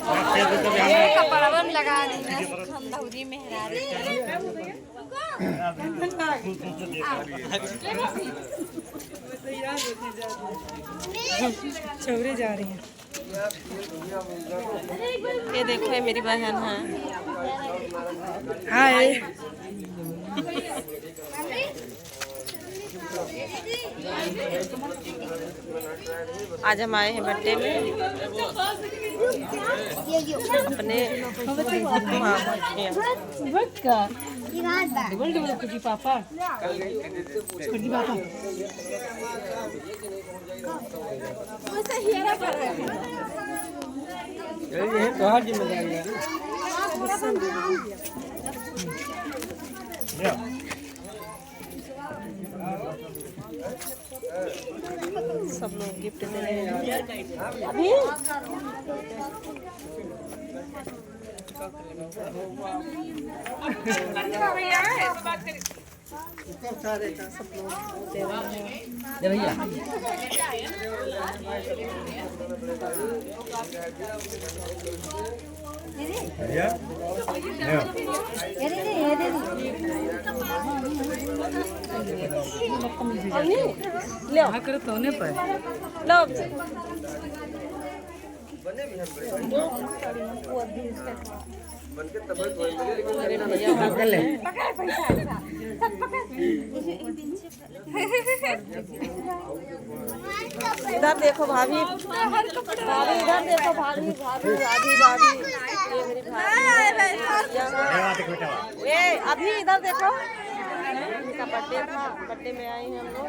कपड़ा बन लगा खंदौरी मेहरारी चौरे जा रही हैं। ये देखो ये मेरी बहन है। हाय। आज हम आए हैं बर्थडे में अपने पापा सब लोग गिफ्ट दे रहे हैं अभी तो होने पर लो इधर देखो भाभी भाभी इधर देखो भाभी भाभी भाभी भाभी ये मेरी भाभी ये अभी इधर देखो इनका बर्थडे था बर्थडे में आए हैं हम लोग